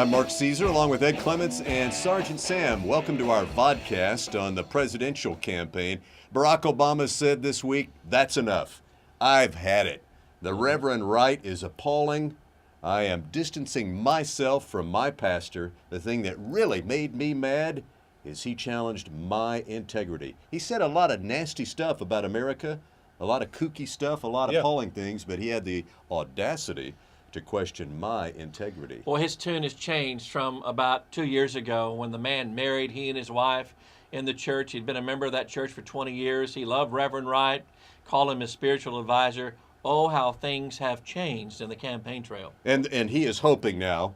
I'm Mark Caesar, along with Ed Clements and Sergeant Sam. Welcome to our vodcast on the presidential campaign. Barack Obama said this week, "That's enough. I've had it. The Reverend Wright is appalling. I am distancing myself from my pastor. The thing that really made me mad is he challenged my integrity." He said a lot of nasty stuff about America, a lot of kooky stuff, a lot of appalling things, but he had the audacity to question my integrity. Well, his tune has changed from about 2 years ago when the man married, he and his wife, in the church. He'd been a member of that church for 20 years. He loved Reverend Wright, called him his spiritual advisor. Oh, how things have changed in the campaign trail. And he is hoping now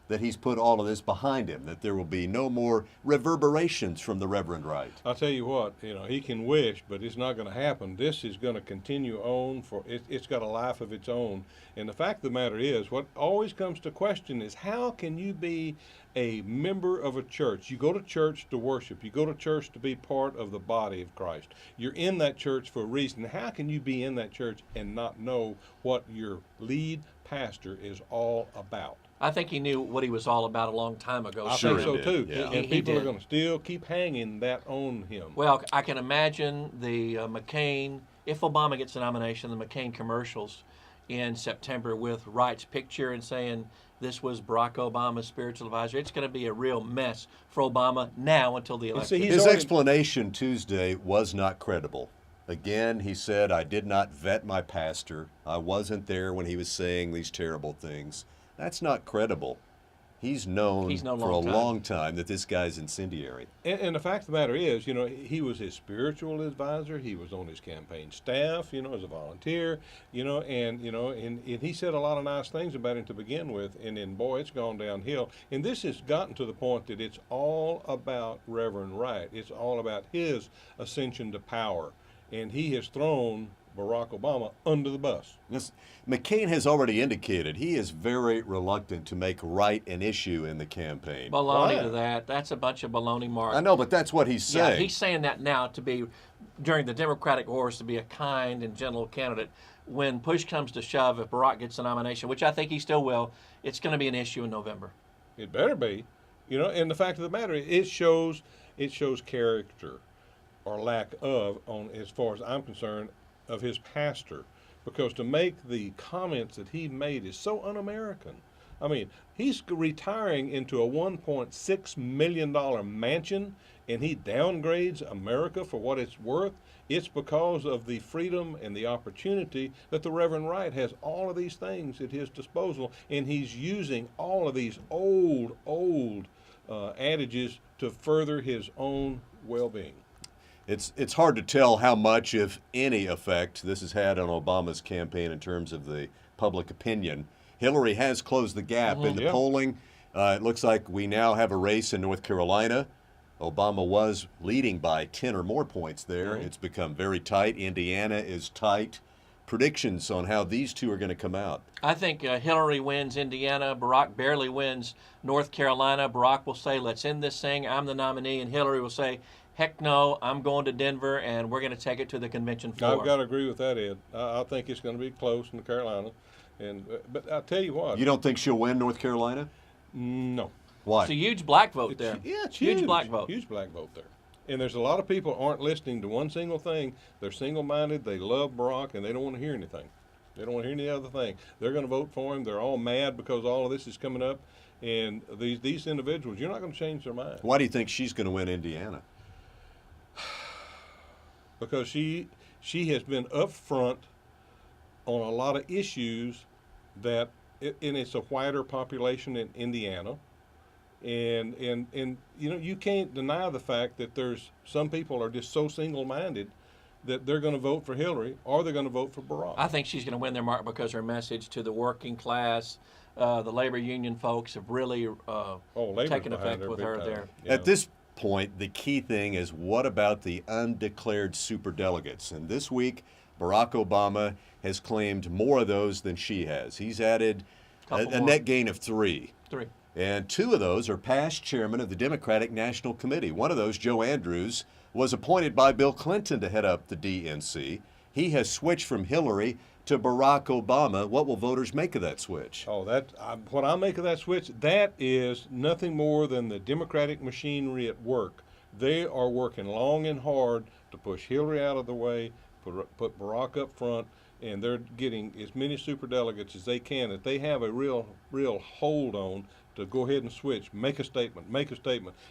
that he's put all of this behind him, that there will be no more reverberations from the Reverend Wright. I'll tell you what, he can wish, but it's not going to happen. This is going to continue on it's got a life of its own. And the fact of the matter is, what always comes to question is, how can you be a member of a church? You go to church to worship. You go to church to be part of the body of Christ. You're in that church for a reason. How can you be in that church and not know what your lead pastor is all about? I think he knew what he was all about a long time ago. I think so too. Yeah. And people are going to still keep hanging that on him. Well, I can imagine the McCain, if Obama gets the nomination, the McCain commercials in September with Wright's picture and saying this was Barack Obama's spiritual advisor. It's going to be a real mess for Obama now until the election. His explanation Tuesday was not credible. Again, he said, "I did not vet my pastor. I wasn't there when he was saying these terrible things." That's not credible. He's known for a long time that this guy's incendiary. And the fact of the matter is, he was his spiritual advisor. He was on his campaign staff, as a volunteer, and he said a lot of nice things about him to begin with. And then, boy, it's gone downhill. And this has gotten to the point that it's all about Reverend Wright. It's all about his ascension to power. And he has thrown Barack Obama under the bus. Yes, McCain has already indicated he is very reluctant to make Wright an issue in the campaign. Baloney to that. That's a bunch of baloney, Mark. I know, but that's what he's saying. Yeah, he's saying that now to be, during the Democratic wars, to be a kind and gentle candidate. When push comes to shove, if Barack gets the nomination, which I think he still will, it's going to be an issue in November. It better be. And the fact of the matter, it shows character or lack of, on as far as I'm concerned, of his pastor, because to make the comments that he made is so un-American. I mean, he's retiring into a $1.6 million mansion, and he downgrades America for what it's worth. It's because of the freedom and the opportunity that the Reverend Wright has all of these things at his disposal, and he's using all of these old adages to further his own well-being. It's hard to tell how much, if any, effect this has had on Obama's campaign in terms of the public opinion. Hillary has closed the gap in the polling. It looks like we now have a race in North Carolina. Obama was leading by 10 or more points there. It's become very tight. Indiana is tight. Predictions on how these two are going to come out? I think Hillary wins Indiana. Barack barely wins North Carolina. Barack will say, "Let's end this thing. I'm the nominee." And Hillary will say, "Heck no, I'm going to Denver, and we're going to take it to the convention floor." I've got to agree with that, Ed. I think it's going to be close in Carolina. But I'll tell you what. You don't think she'll win North Carolina? No. Why? It's a huge black vote there. Yeah, it's huge. Huge black vote. Huge black vote there. And there's a lot of people aren't listening to one single thing. They're single-minded. They love Barack, and they don't want to hear anything. They don't want to hear any other thing. They're going to vote for him. They're all mad because all of this is coming up. And these individuals, you're not going to change their mind. Why do you think she's going to win Indiana? Because she has been up front on a lot of issues and it's a whiter population in Indiana. And you can't deny the fact that there's some people are just so single-minded that they're going to vote for Hillary or they're going to vote for Barack. I think she's going to win there, Mark, because her message to the working class, the labor union folks have really taken effect with her there. Yeah. At this point, the key thing is, what about the undeclared superdelegates? And this week, Barack Obama has claimed more of those than she has. He's added a net gain of three. And two of those are past chairman of the Democratic National Committee. One of those, Joe Andrews, was appointed by Bill Clinton to head up the DNC. He has switched from Hillary to Barack Obama. What will voters make of that switch? Oh, what I make of that switch, that is nothing more than the Democratic machinery at work. They are working long and hard to push Hillary out of the way, put Barack up front, and they're getting as many superdelegates as they can that they have a real hold on to go ahead and switch, make a statement,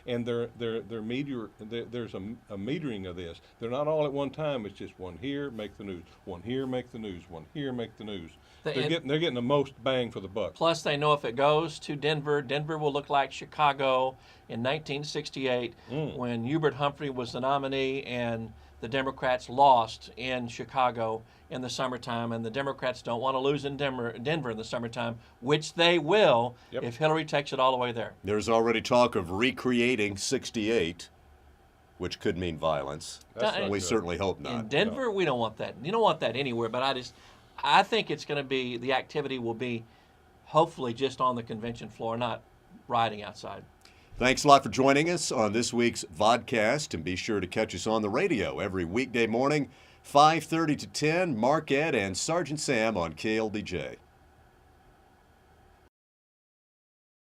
and there's a metering of this. They're not all at one time. It's just one here, make the news, one here, make the news, one here, make the news. They're getting the most bang for the buck. Plus, they know if it goes to Denver, Denver will look like Chicago in 1968 when Hubert Humphrey was the nominee and the Democrats lost in Chicago in the summertime, and the Democrats don't want to lose in Denver in the summertime, which they will if Hillary takes it all the way there. There's already talk of recreating 68, which could mean violence. We certainly hope not. In Denver, we don't want that. You don't want that anywhere, but I think it's going to be, the activity will be hopefully just on the convention floor, not rioting outside. Thanks a lot for joining us on this week's vodcast, and be sure to catch us on the radio every weekday morning, 5:30 to 10, Mark Ed and Sergeant Sam on KLBJ.